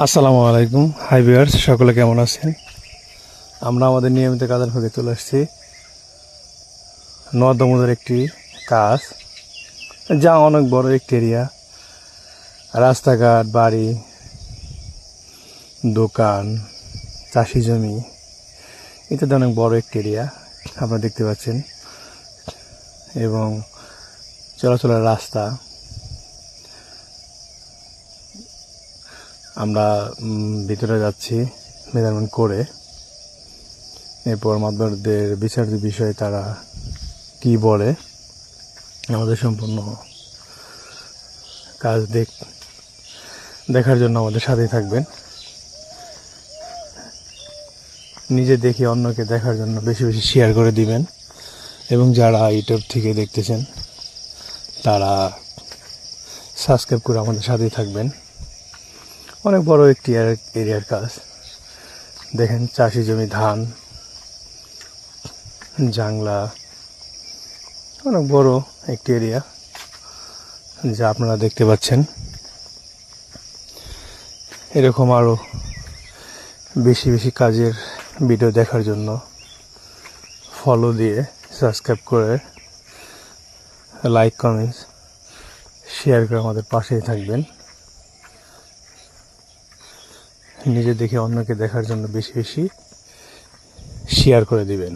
আসসালামু আলাইকুম, hi viewers, সকলে কেমন আছেন? আমরা আমাদের নিয়মিত কাজের ফাঁকে চলে আসছি নর্দমুদের একটি কাজ, যা অনেক বড় একটি এরিয়া। রাস্তাঘাট, বাড়ি, দোকান, চাষি জমি ইত্যাদি অনেক বড় একটি এরিয়া আপনারা দেখতে পাচ্ছেন। এবং চলাচলের রাস্তা, আমরা ভিতরে যাচ্ছি মেজারমেন্ট করে। এরপর মাদবরদের বিচার্য বিষয়ে তারা কি বলে, আমাদের সম্পূর্ণ কাজ দেখার জন্য আমাদের সাথেই থাকবেন। নিজে দেখে অন্যকে দেখার জন্য বেশি বেশি শেয়ার করে দিবেন। এবং যারা ইউটিউব থেকে দেখতেছেন তারা সাবস্ক্রাইব করে আমাদের সাথেই থাকবেন। অনেক বড় একটি এরিয়ার কাজ। দেখেন, চাষি জমি, ধান, জাংলা, অনেক বড় একটি এরিয়া যা আপনারা দেখতে পাচ্ছেন। এরকম আরও বেশি বেশি কাজের ভিডিও দেখার জন্য ফলো দিয়ে সাবস্ক্রাইব করে লাইক, কমেন্টস, শেয়ার করে আমাদের পাশেই থাকবেন। নিজে দেখে অন্যকে দেখার জন্য বেশি বেশি শেয়ার করে দিবেন।